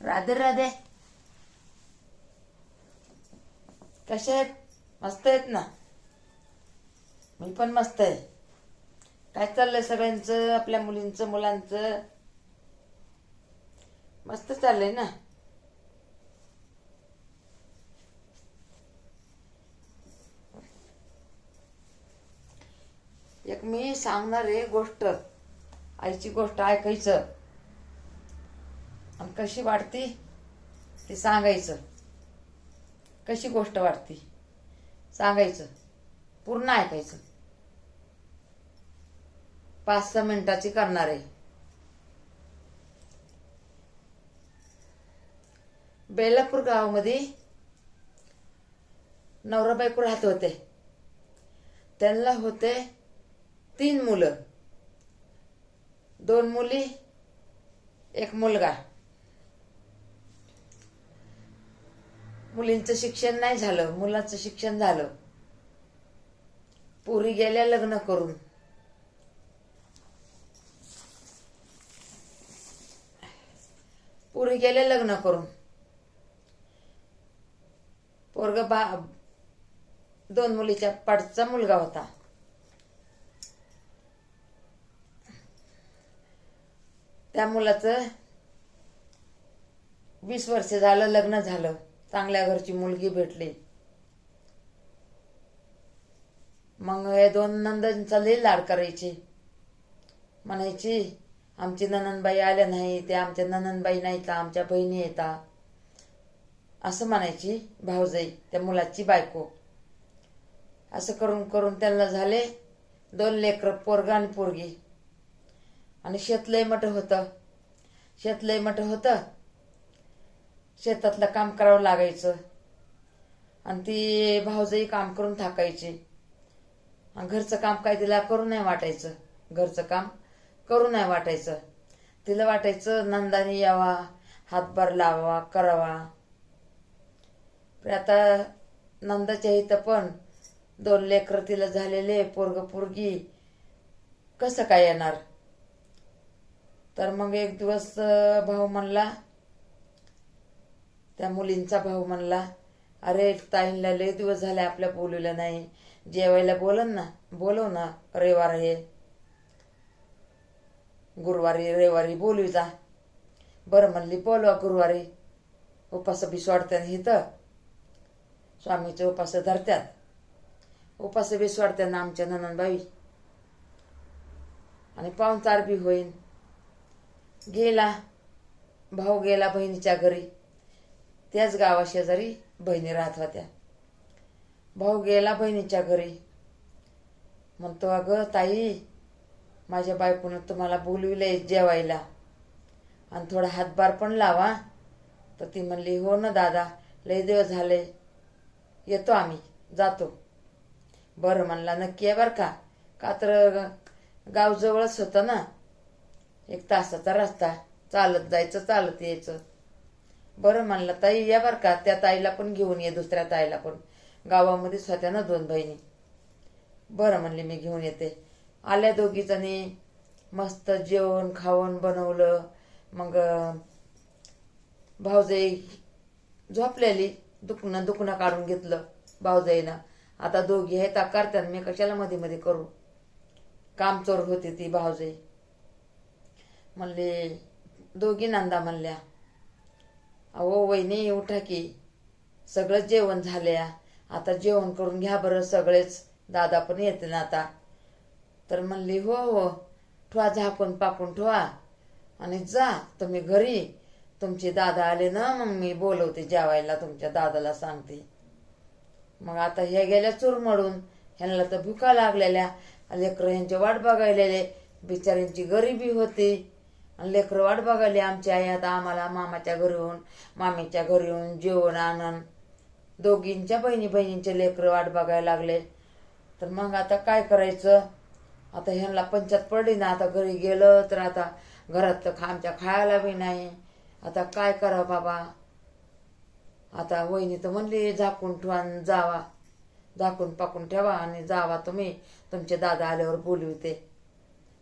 राधे राधे. कशा आहेत? मस्त आहेत ना. मी पण मस्त आहे. काय चाललंय सगळ्यांचं? आपल्या मुलींचं मुलांचं मस्त चाललंय ना. एक मी सांगणार आहे गोष्ट. आईची गोष्ट ऐकायचं आणि कशी वाटती ते सांगायचं. कशी गोष्ट वाटती सांगायचं, पूर्ण ऐकायचं. 5-6 मिनिटाची करणार आहे. बेलापूर गावामध्ये नवरा बायको राहत होते. त्यांना होते 3 मुलं, 2 मुली, 1 मुलगा. मुलींचं शिक्षण नाही झालं, मुलाचं शिक्षण झालं. पोरी गेल्या लग्न करून. पोरी गेले लग्न करून. पोरग 2 मुलीच्या पाठचा मुलगा होता. त्या मुलाचं 20 वर्ष झालं लग्न झालं. चांगल्या घरची मुलगी भेटली. मग हे 2 नंदांचा लई लाड करायची. म्हणायची आमची ननंदबाई आल्या नाही, ते आमच्या ननंदबाई नाही तर आमच्या बहिणी येतात, असं म्हणायची भाऊजाई त्या मुलाची बायको. असं करून करून त्यांना झाले 2 लेकरं, पोरगा आणि पोरगी. आणि शेत लय मोठं होतं. शेत लय मोठं होतं. शेतातलं काम करावं लागायचं. आणि ती भाऊजाई काम करून थाकायची. आणि घरचं काम काय तिला करू नाही वाटायचं. घरचं काम करू नाही वाटायचं. तिला वाटायचं नंदानी यावा, हातभार लावावा, करावा. पण आता नंदाच्या इथं पण 2 लेकरं तिला झालेले, पोरग पोरगी, कसं काय येणार? तर मग एक दिवस भाऊ म्हणला, त्या मुलींचा भाऊ म्हणला, अरे ताईंला लय दिवस झाले आपल्या बोलवलं नाही, जेवायला बोलव ना रविवार आहे, गुरुवारी रविवारी बोलू जा. बरं म्हणली बोलवा गुरुवारी. उपास बी सोडत्यात इथं, स्वामीचे उपास धरत्यात. उपास बी सोडत्यात ना आमच्या ननंदबाई. आणि पाहुणचार बी होईन. गेला भाऊ, गेला बहिणीच्या घरी. त्याच गावाशेजारी बहिणी राहत होत्या. भाऊ गेला बहिणीच्या घरी. म्हणतो अगं ताई, माझ्या बायकोनं तुम्हाला बोलविलंय जेवायला आणि थोडा हातभार पण लावा. तर ती म्हणली हो ना दादा, लय दिवस झाले, येतो आम्ही, जातो. बरं म्हणला, नक्की आहे बरं का? का तर गाव जवळच होतं ना, 1 तासाचा रस्ता. चालत जायचं, चालत यायचं. बरं म्हणलं ताई या बरं का, त्या ताईला पण घेऊन ये, दुसऱ्या ताईला पण. गावामध्येच होत्या ना 2 बहिणी. बरं म्हणली मी घेऊन येते. आल्या 2 जणी. मस्त जेवण खावण बनवलं. मग भाऊजाई झोपलेली. दुखणं काढून घेतलं भाऊजाईनं. आता 2 आहेत करतात, मी कशाला मध्ये मध्ये करू. कामचोर होती ती भाऊजाई. म्हणले 2 नंदा म्हणल्या, अहो वहिनी उठा की, सगळं जेवण झाल्या, आता जेवण करून घ्या बरं सगळेच, दादा पण येते ना आता. तर म्हणली हो हो, ठेवा झाकून पाकून ठेवा आणि जा तुम्ही घरी. तुमचे दादा आले ना मग मी बोलवते जेवायला, तुमच्या दादाला सांगते. मग आता ह्या गेल्या चुरमडून. ह्यांना तर भुका लागलेल्या. लेकरं ह्यांची वाट बघायलेले. बिचाऱ्यांची गरिबी होती आणि लेकरं वाट बघायली. आमची आई आता आम्हाला मामाच्या घरून मामीच्या घरी येऊन जेवण आणन. 2 बहिणींचे लेकरं वाट बघायला लागले. तर मग आता काय करायचं? आता ह्यांना पंचायत पडली ना. आता घरी गेलं तर आता घरात तर आमच्या खायला बी नाही. आता काय करावं बाबा? आता वहिनी तर म्हणली झाकून ठेवा जावा, झाकून पाकून ठेवा आणि जावा तुम्ही, तुमचे दादा आल्यावर बोलवते.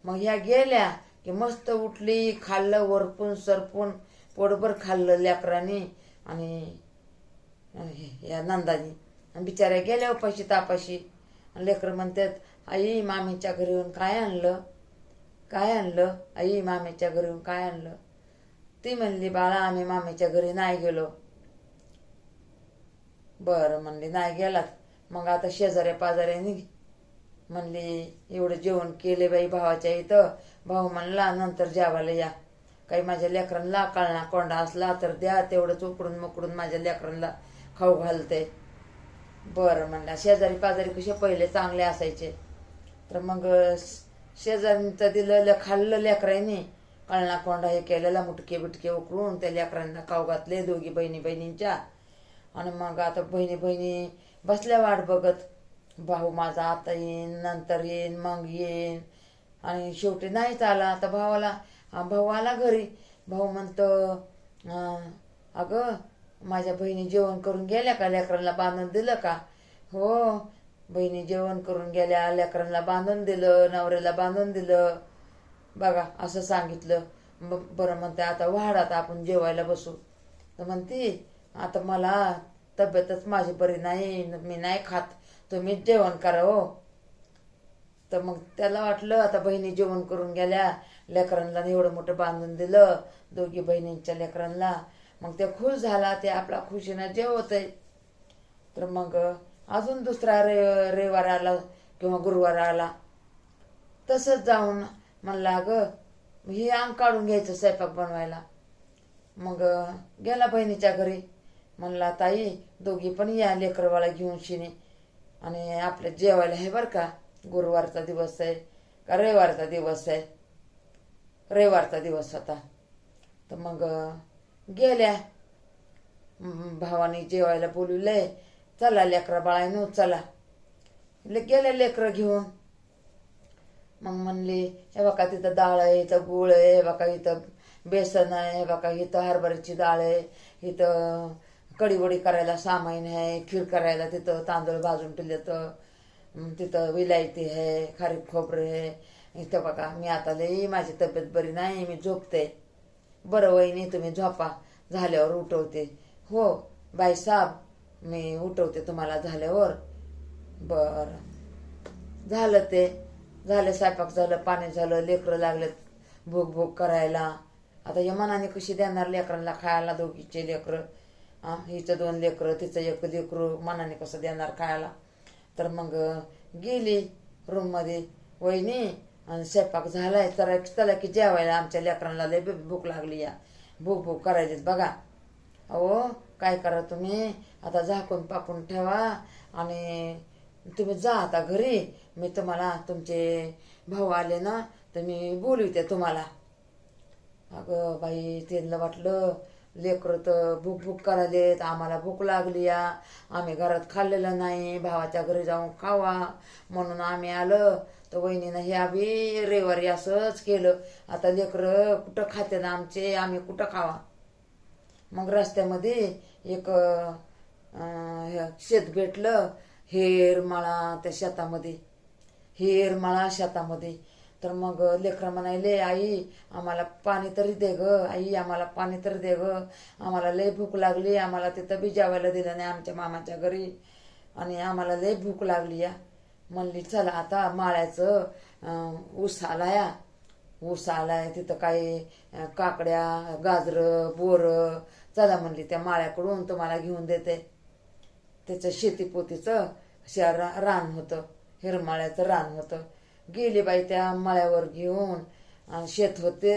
मग ह्या गेल्या की मस्त उठली, खाल्लं वरपून सरपून, पोटभर खाल्लं लेकरांनी आणि या नंदानी. आणि बिचाऱ्या गेल्या उपाशी तापाशी. लेकरं म्हणतात, आई मामीच्या घरी येऊन काय आणलं, काय आणलं आई, मामीच्या घरी येऊन काय आणलं. ती म्हणली, बाळा आम्ही मामीच्या घरी नाही गेलो. बरं म्हणली, नाही गेलात. मग आता शेजाऱ्या पाजाऱ्यानी म्हणली, एवढं जेवण केले बाई भावाच्या इथं. भाऊ म्हणला नंतर जेवायला या. काही माझ्या लेकरांना कळणा कोंडा असला तर द्या, तेवढंच उकडून मुकडून माझ्या लेकरांना खाऊ घालते. बरं म्हणला. शेजारी पाजारी कसे पहिले चांगले असायचे. तर मग शेजारीचं दिलं, खाल्लं लेकरांनी. कळणा कोंडा हे केलेला, मुटके बिटके उकळून त्या लेकरांना खाऊ घातले दोघी बहिणींच्या. आणि मग आता बहिणी बसल्या वाट बघत, भाऊ माझा आता येईन, नंतर येईन, मग येईन. आणि शेवटी नाहीच आला. आता भाऊ आला घरी. भाऊ म्हणतो, अगं माझ्या बहिणी जेवण करून गेल्या का, लेकरांना बांधून दिलं का. हो बहिणी जेवण करून गेल्या, लेकरांना बांधून दिलं, नवऱ्याला बांधून दिलं बघा असं सांगितलं. बरं म्हणते, आता वाढात आपण जेवायला बसू. तर म्हणती, आता मला तब्येतच माझी बरी नाही, मी नाही खात, तुम्हीच जेवण करा हो. तर मग त्याला वाटलं आता बहिणी जेवण करून गेल्या, लेकरांना एवढं मोठं बांधून दिलं दोघी बहिणींच्या लेकरांना. मग ते खुश झाला, ते आपला खुशीनं जेवतय. तर मग अजून दुसरा रविवार आला किंवा गुरुवार आला. तसंच जाऊन म्हणला, अगं ही अंग काढून घ्यायचं स्वयंपाक बनवायला. मग गेला बहिणीच्या घरी. म्हणला, ताई दोघी पण या लेकरवाला घेऊन शिने, आणि आपल्या जेवायला आहे बरं का. गुरुवारचा दिवस आहे का रविवारचा दिवस आहे, रविवारचा दिवस होता. तर मग गेल्या. भावाने जेवायला बोलवलंय, चला लेकरा बाळांनो चला. गेल्या लेकरं घेऊन. मग म्हणली, हे बघा तिथं डाळ आहे, इथं गुळ आहे, हे बघा इथं बेसन आहे, हे बघा इथं हरभऱ्याची डाळ आहे, इथं कढीवडी करायला सामान आहे, खीर करायला तिथं तांदूळ भाजून ठेवले, तर तिथं विलायती आहे, खारीक खोबरं आहे. इथं बघा मी आता लई माझी तब्येत बरी नाही, मी झोपते. बरं वहिनी तुम्ही झोपा, झाल्यावर उठवते. हो बाईसाहेब मी उठवते तुम्हाला झाल्यावर. बरं झालं. ते झालं, स्वयंपाक झालं, पाणी झालं, लेकरं लागलेत भूक भूक करायला. आता या मनाने कशी देणार लेकरांना खायला, दोघीचे लेकरं. हिचं 2 लेकरं, तिचं 1 लेकरू, मनाने कसं देणार खायला. तर मग गेली रूममध्ये, वहिनी आणि स्वयंपाक झालाय तर चला की जेवायला, आमच्या लेकरांना लय भूक लागली, या भूक भूक करायचीच बघा. अहो काय करा तुम्ही, आता झाकून पाकून ठेवा आणि तुम्ही जा आता घरी. मी तुम्हाला, तुमचे भाऊ आले ना तर मी बोलवते तुम्हाला. अगं बाई त्यांना वाटलं लेकरं तर भूक भूक करायलेत, आम्हाला भूक लागली या, आम्ही घरात खाल्लेलं नाही, भावाच्या घरी जाऊन खावा म्हणून आम्ही आलं. तर वहिनीनं हे आम्ही रविवारी असंच केलं. आता लेकरं कुठं खाते ना आमचे, आम्ही कुठं खावा. मग रस्त्यामध्ये एक शेत भेटलं, हेरमाळा, त्या शेतामध्ये हेरमाळा शेतामध्ये. तर मग लेकरं म्हणायले, आई आम्हाला पाणी तरी दे ग, आई आम्हाला पाणी तरी दे ग, आम्हाला लय भूक लागली, आम्हाला तिथं बी जेवायला दिलं नाही आमच्या मामाच्या घरी, आणि आम्हाला लय भूक लागली या. म्हणली चला आता माळ्याचं ऊस आलाय, ऊस आलाय तिथं काही काकड्या, गाजरं, बोरं, चला म्हणली त्या माळ्याकडून तुम्हाला घेऊन देते. त्याचं शेतीपोतीचं रान होतं, हिरमाळ्याचं रान होतं. गेली बाई त्या मळ्यावर घेऊन, शेत होते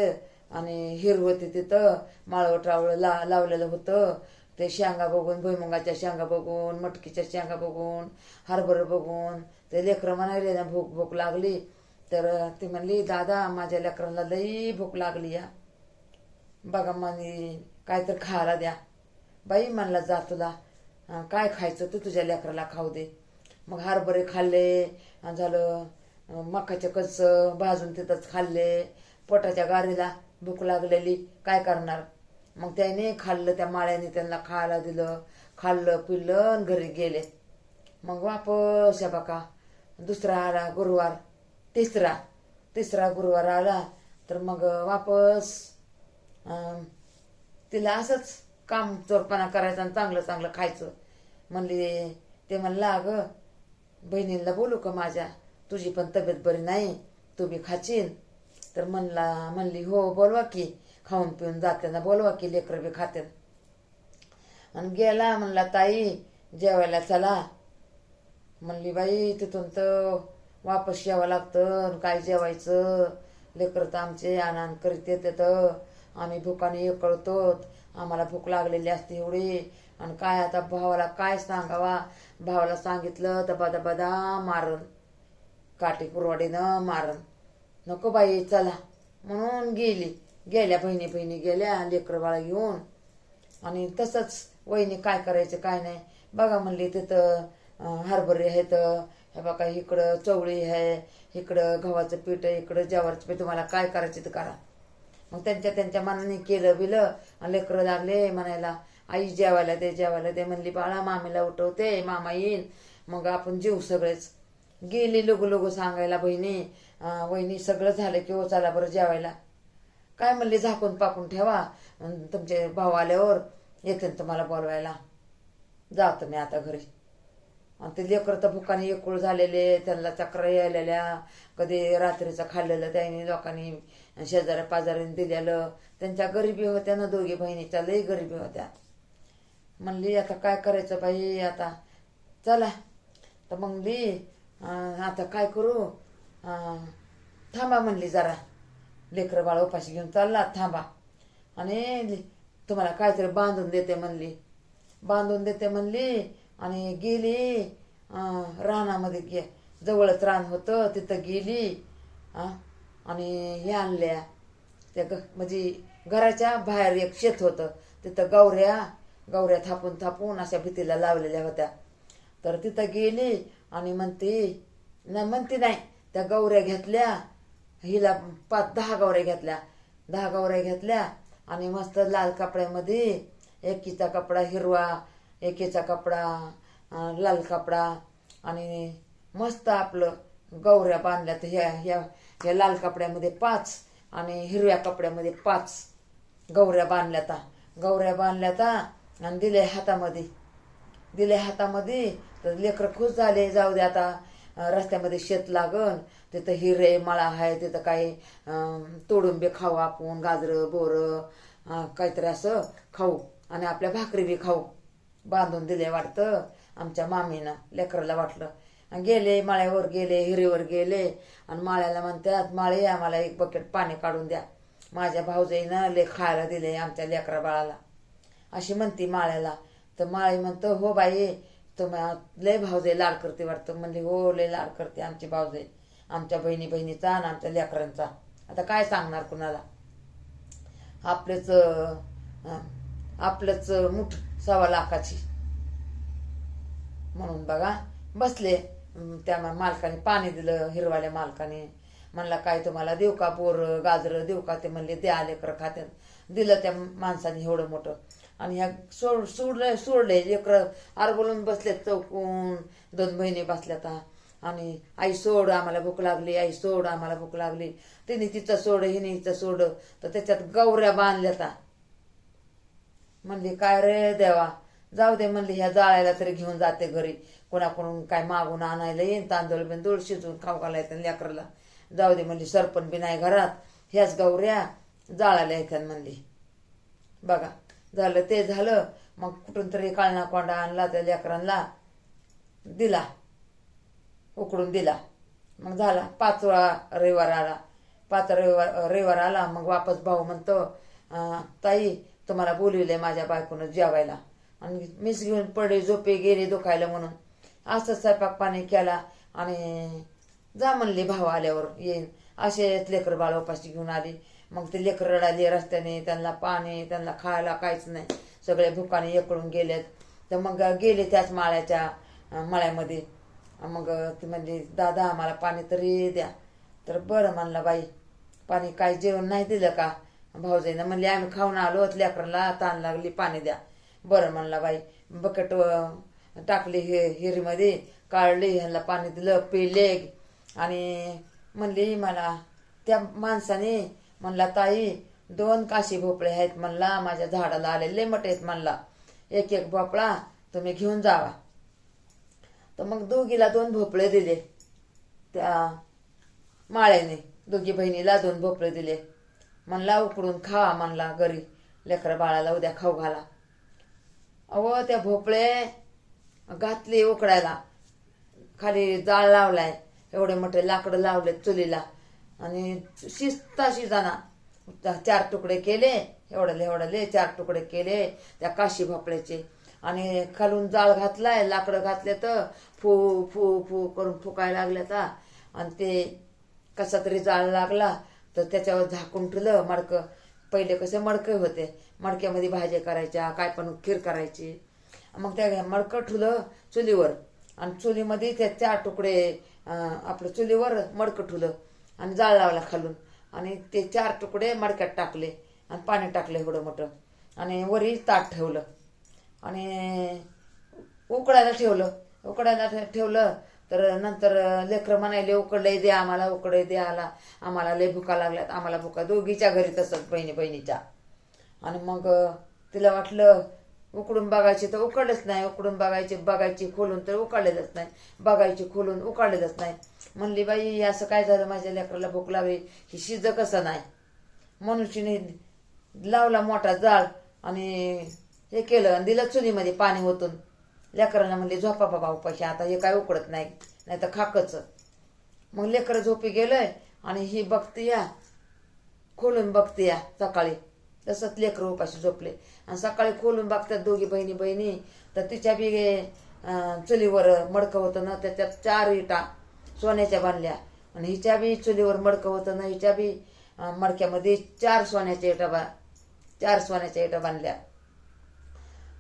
आणि हिर होती तिथं, माळव टावळं लावलेलं होतं. ते शेंगा बघून, भुईमुगाच्या शेंगा बघून, मटकीच्या शेंगा बघून, हरभरं बघून ते लेकरं म्हणायले ना भूक भूक लागली. तर ती म्हणली, दादा माझ्या लेकरांना लई भूक लागली या, बघा म्हणे काय तर खायला द्या. बाई म्हणला, जा तुला काय खायचं तू तुझ्या लेकराला खाऊ दे. मग हरभरे खाल्ले, झालं मकाचे कच भाजून तिथंच खाल्ले. पोटाच्या गारीला भूक लागलेली, काय करणार. मग त्याने खाल्लं, त्या माळ्याने त्यांना खायला दिलं, खाल्लं पिल्लं आणि घरी गेले. मग वापस या बघा दुसरा आला गुरुवार, तिसरा गुरुवार आला. तर मग वापस तिला असंच काम चोरपणा करायचा आणि चांगलं चांगलं खायचं. म्हणली ते म्हणलं अगं बहिणीला बोलू का माझ्या, तुझी पण तब्येत बरी नाही, तू बी खाचीन. तर म्हणली हो बोलवा की, खाऊन पिऊन जाते ना, बोलवा की लेकरं बी खाते. आणि गेला. म्हणला ताई जेवायला चला. म्हणली बाई तिथून तर वापस यावं लागतं, काय जेवायचं, लेकरं तर आमचे आणाण करीत येते, तर आम्ही भुकाने कळतो, आम्हाला भूक लागलेली असते एवढी. आणि काय आता भावाला काय सांगावा, भावाला सांगितलं तर बदा मारण, काठी कुरवाडीनं मारण. नको बाई चला म्हणून गेल्या बहिणी गेल्या लेकरं बाळा घेऊन. आणि तसंच वहिनी काय करायचं काय नाही बघा. म्हणली तिथं हरभरे आहेत, हे बघा इकडं चवळी आहे, इकडं गव्हाचं पीठ आहे, इकडं ज्वारीचं पीठ, तुम्हाला काय करायचं ते करा. मग त्यांच्या मनाने केलं बिलं. आणि लेकरं लागले म्हणायला आई जेवायला दे. म्हणली बाळा मामीला उठवते, मामा येईन मग आपण जेऊ सगळेच. गेली लघु सांगायला बहिणी. वहिनी सगळं झालं की हो चला बरं जेवायला. काय म्हणली झाकून पाकून ठेवा, तुमचे भाऊ आल्यावर येते तुम्हाला बोलवायला, जातो मी आता घरी. आणि ते लेकर तर भुकाने एकूळ झालेले, त्यांना चक्र यायलेल्या, कधी रात्रीचं खाल्लेलं त्यांनी लोकांनी शेजाऱ्या पाजाऱ्यांनी दिलेलं. त्यांच्या गरिबी होत्या ना, दोघी बहिणीच्या लई गरिबी होत्या. म्हणली आता काय करायचं बाई, आता चला. तर म्हणली आता काय करू, थांबा म्हणली जरा, लेकरं बाळ उपाशी घेऊन चालला, थांबा आणि तुम्हाला काहीतरी बांधून देते म्हणली. आणि गेली रानामध्ये, जवळच रान होतं तिथं गेली. आणि हे आणल्या त्या म्हणजे घराच्या बाहेर एक शेत होतं, तिथं गौऱ्या थापून अशा भीतीला लावलेल्या होत्या. तर तिथं गेली आणि म्हणती नाही, त्या गौऱ्या घेतल्या, हिला 5-10 गौऱ्या घेतल्या. आणि मस्त लाल कपड्यामध्ये, एकीचा कपडा हिरवा, एकीचा कपडा लाल कपडा, आणि मस्त आपलं गौऱ्या बांधल्या. तर ह्या लाल कपड्यामध्ये 5 आणि हिरव्या कपड्यामध्ये 5 गौऱ्या बांधल्या आणि दिले हातामध्ये. तर लेकरं खुश झाले, जाऊ दे आता रस्त्यामध्ये शेत लागन, तिथं हिरे मळा आहे, तिथं काही तोडून बी खाऊ आपण, गाजरं बोरं काहीतरी असं खाऊ, आणि आपल्या भाकरी बी खाऊ. बांधून दिले वाटतं आमच्या मामीनं, लेकराला वाटलं. गेले माळ्यावर गेले, हिरीवर गेले. आणि माळ्याला म्हणतात, माळे आम्हाला 1 बकेट पाणी काढून द्या, माझ्या भाऊजाईनं खायला दिले आमच्या लेकरा बाळाला, अशी म्हणती माळ्याला. तर माळी म्हणतो हो बाई तुम्ही लय भाऊजाई लाड करते वाटतं. म्हणले हो लय लाड करते आमची भाऊजाई, आमच्या बहिणीचा आणि आमच्या लेकरांचा. आता काय सांगणार कुणाला, आपलंच मुठ 1.25 लाखाची. म्हणून बघा बसले. त्या मालकाने पाणी दिलं, हिरवाल्या मालकाने. म्हणला काय तुम्हाला देऊ का, बोर गाजर देऊ का, ते म्हणले द्या लेकरं खात्यात. दिलं त्या माणसाने एवढं मोठं. आणि ह्या सोडले लेकरं आरबोलून बसलेत चौकून, 2 बहिणी बसल्यात. आणि आई सोड आम्हाला भूक लागली, आई सोड आम्हाला भूक लागली. तिने तिचं सोड, हिने हिचं सोड. तर त्याच्यात गौऱ्या बांधल्यात. म्हणली काय रे देवा, जाऊ दे म्हणली, ह्या जाळायला तरी घेऊन जाते घरी, कोणाकडून काय मागून आणायला येईन, तांदूळ बिंदूळ शिजून खाऊ घालायचं लेकराला. जाऊ दे म्हणली, सरपण बी नाही घरात, ह्याच गौऱ्या जाळायला येतात म्हणली. बघा झालं ते झालं. मग कुठून तरी काळणा कोंडा आणला, त्या लेकरांना दिला, उकडून दिला. मग झाला 5वा रविवार आला. 5 रविवार आला. मग वापस भाऊ म्हणतो ताई तुम्हाला बोलविले माझ्या बायकोनं जेवायला. आणि मीच घेऊन पडे, झोपे गेले दुखायला म्हणून. असं स्वयंपाक पाणी केला. आणि जा म्हणली भाऊ आल्यावर येईन. असे लेकर बाळ उपाशी घेऊन आली. मग ते लेकर रडाली रस्त्याने, त्यांना पाणी, त्यांना खायला काहीच नाही, सगळे भुकाने एकळून गेलेत. तर मग गेले त्याच मळ्यामध्ये. मग ती म्हणजे दादा आम्हाला पाणी तरी द्या. तर बरं म्हणलं बाई, पाणी काय जेवण नाही दिलं का. भाऊजाईनं म्हणले आम्ही खाऊन आलो, लेकरांना ताण लागली, पाणी द्या. बरं म्हणला बाई, बकेट टाकली हिरीमध्ये, काढली, ह्यांना पाणी दिलं, पिले. आणि म्हणली मला त्या माणसाने, म्हणला ताई 2 काशी भोपळे आहेत म्हणला, माझ्या झाडाला आलेले मोठे आहेत म्हणला, एक एक भोपळा तुम्ही घेऊन जावा. तर मग दोघीला 2 भोपळे दिले, त्या माळ्याने दोघी बहिणीला 2 भोपळे दिले. म्हणला उकडून खावा म्हणला, घरी लेकरा बाळाला उद्या खाऊ घाला. अहो त्या भोपळे घातले उकडायला, खाली जाळ लावलाय, एवढे मोठे लाकडं लावले चुलीला, आणि शिजता शिजाना 4 तुकडे केले, एवढले 4 तुकडे केले त्या काशी भोपळ्याचे, आणि खालून जाळ घातलाय, लाकडं घातले तर फू फू फू करून फुकायला लागले तर, आणि ते कसा तरी जाळ लागला तर त्याच्यावर झाकून ठेवलं मडकं. पहिले कसे मडके होते, मडक्यामध्ये भाज्या करायच्या, काय पण खीर करायची. मग त्या मडकं ठेवलं चुलीवर, आणि चुलीमध्ये ते 4 तुकडे आपलं चुलीवर मडकं ठेवलं, आणि जाळ लावला खालून, आणि ते 4 तुकडे मडक्यात टाकले, आणि पाणी टाकले एवढं मोठं, आणि वरी ताट ठेवलं, आणि उकडायला ठेवलं. तर नंतर लेकरं म्हणायले उकडले दे आम्हाला, उकडे दे आम्हाला लय भुका लागल्यात, आम्हाला भुका. दोघीच्या घरी तसंच बहिणीच्या. आणि मग तिला वाटलं उकडून बघायचे तर उकडलेच नाही, उकडून बघायची खोलून तर उकडलेलंच नाही, बघायची खोलून उकडलेलंच नाही. म्हणली बाई असं काय झालं, माझ्या लेकराला भूक लागली, ही शिज कसं नाही. मनुष्यने लावला मोठा जाळ, आणि हे केलं, आणि दिलं चुलीमध्ये पाणी ओतून. लेकरांना म्हणले झोपा बाबा उपाशी, आता हे काय उकडत नाही, नाही तर खाकच. मग लेकरं झोपी गेलंय, आणि ही बघतीया खोलून बघतीया सकाळी, तसंच लेकरं उपाशी झोपले. आणि सकाळी खोलून बघतात दोघी बहिणी, तर तिच्या बी चुलीवर मडकं होतं ना, त्याच्यात 4 इटा सोन्याच्या बांधल्या, आणि हिच्या बी चुलीवर मडकं होतं ना, हिच्या बी मडक्यामध्ये 4 सोन्याच्या इटा बांधल्या.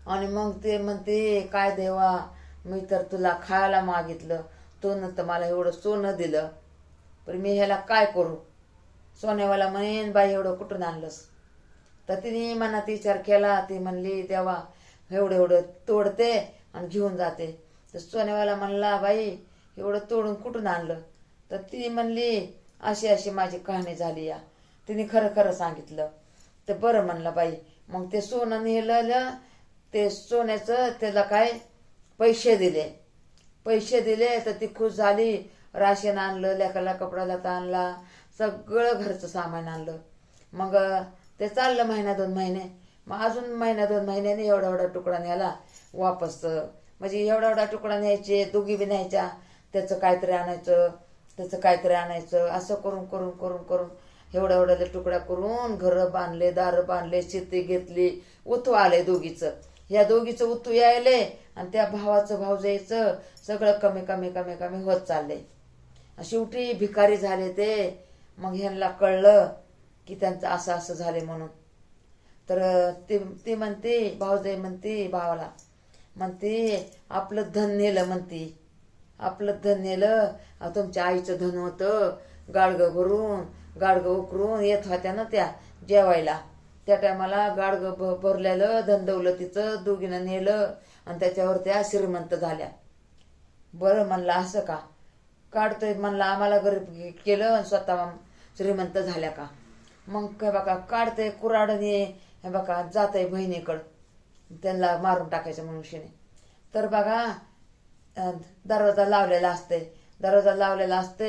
आणि मग ते म्हणते काय देवा, मी तर तुला खायला मागितलं, तू न तर मला एवढं सोनं दिलं, पण मी ह्याला काय करू. सोन्यावाला म्हणेन बाई एवढं कुठून आणलंस. तर तिने मनात विचार केला, ती म्हणली देवा एवढं तोडते आणि घेऊन जाते. तर सोन्यावाला म्हणला बाई एवढं तोडून कुठून आणलं. तर ती म्हणली अशी माझी कहाणी झाली या. तिने खरं सांगितलं. तर बरं म्हणलं बाई. मग ते सोनं नेलं, ते सोन्याचं त्याला काय पैसे दिले तर ती खुश झाली. राशन आणलं, लेकराला कपडा लता आणला, सगळं घरचं सामान आणलं. मग ते चाललं 1-2 महिने. मग अजून 1-2 महिन्याने एवढा तुकडा न्यायला वापस. म्हणजे एवढा तुकडा न्यायचे, दोघी बी न्यायच्या, त्याचं काहीतरी आणायचं, असं करून एवढा तुकडा करून घरं बांधले, दारं बांधले, शेती घेतली, उतू आले दोघीचं. या दोघीचं उतू यायले, आणि त्या भावजाईचं सगळं कमी होत चालले. शेवटी भिकारी झाले ते. मग ह्यांना कळलं की त्यांचं असं झाले म्हणून. तर ती म्हणते, भावजाई म्हणते भावाला, म्हणते आपलं धन नेलं. तुमच्या आईचं धन होतं, गाडगं उकरून येत होत्या ना त्या जेवायला. त्या टायमाला गाडगं भरलेलं धन दौलतीचं दोघीनं नेलं, आणि त्याच्यावर त्या श्रीमंत झाल्या. बरं म्हणलं असं का काढतोय, म्हणलं आम्हाला गरीब केलं, स्वतः श्रीमंत झाल्या का. मग काय बघा काढतंय कुऱ्हाडने, हे बघा जातंय बहिणीकडं, त्यांना मारून टाकायचं मनुष्याने. तर बघा दरवाजा लावलेला असते,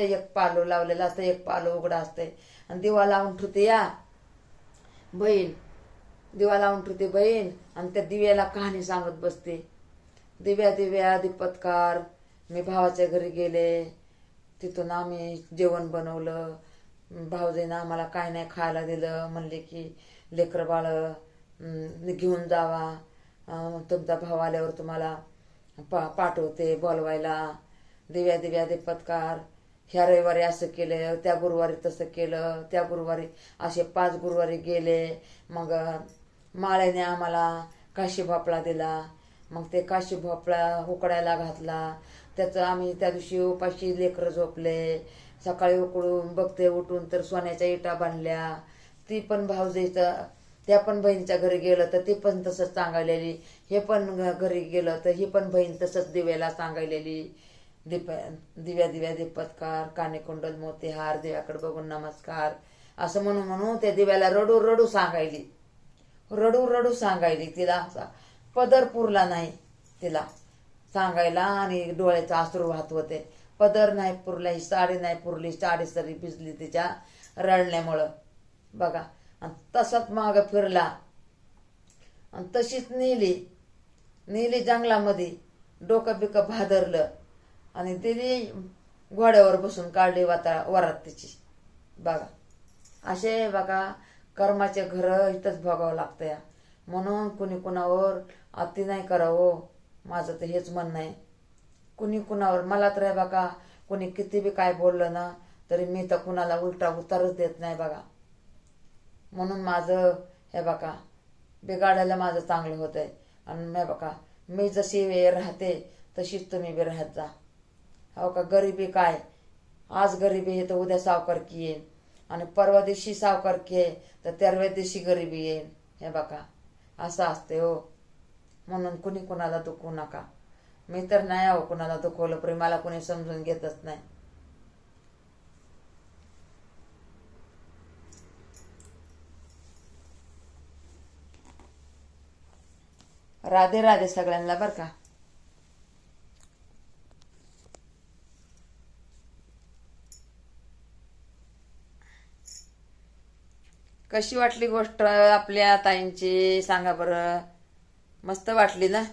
एक पालो लावलेला असतं, एक पालो उघडा असते, आणि दिवा लावून ठेवते बहीण. आणि त्या दिव्याला कहाणी सांगत बसते. दिव्या दीपत्कार, मी भावाच्या घरी गेले, तिथून आम्ही जेवण बनवलं, भाऊजीनं आम्हाला काय नाही खायला दिलं, म्हणले की लेकर बाळ घेऊन जावा, तुमचा भाव आल्यावर तुम्हाला पाठवते बोलवायला. दिव्या दीपत्कार, ह्या रविवारी असं केलं, त्या गुरुवारी तसं केलं, त्या गुरुवारी असे 5 गुरुवारी गेले. मग माळ्याने आम्हाला काशी भोपळा दिला, मग ते काशी भोपळा उकडायला घातला, त्याचं आम्ही त्या दिवशी उपाशी लेकरं झोपले. सकाळी उकडून बघते उठून तर सोन्याच्या इटा बांधल्या. ती पण भाऊजाईचं, त्या पण बहिणीच्या घरी गेलं तर ती पण तसंच सांगायलेली, हे पण घरी गेलं तर ही पण बहीण तसंच दिव्याला सांगायलेली. दिव्या दीपत्कार, काने कुंडल मोतीहार, देवाकडे बघून नमस्कार, असं म्हणून म्हणून त्या दिव्याला रडू रडू सांगायली, रडू रडू सांगायली. तिला असा पदर पुरला नाही तिला सांगायला, आणि डोळ्याचं अश्रू वाहत होते. पदर नाही पुरला, ही साडी नाही पुरली, साडी सरी भिजली तिच्या रडण्यामुळं बघा. आणि तसाच माग फिरला आणि तशीच नेली जंगलामध्ये. डोकं बिकं भादरलं आणि दिली घोड्यावर बसून काढली वरात तिची बघा. असे बघा कर्माचे घर इथंच भोगावं लागतं या. म्हणून कुणी कुणावर अति नाही करावं, माझं तर हेच म्हणणं आहे. कुणी कुणावर, मला तर आहे बघा, कुणी किती बी काय बोललं ना तरी मी तर कुणाला उलटा उतारच देत नाही बघा. म्हणून माझं हे बघा बिघाडायला माझं चांगलं होत आहे. आणि मी बघा मी जशी राहते तशीच तुम्ही बी राहत जा. हो का, गरिबी काय, आज गरिबी आहे तर उद्या सावकारकी येईल, आणि परवा दिवशी सावकारकी आहे तर तेरव्या दिवशी गरिबी येईल. हे बघा असं असते हो. म्हणून कुणी कुणाला दुखवू नका. मी तर नाही हो कुणाला दुखवलं, पण मला कुणी समजून घेतच नाही. राधे राधे सगळ्यांना बरं का. कशी वाटली गोष्ट आपल्या ताईंची सांगा बरं. मस्त वाटली ना.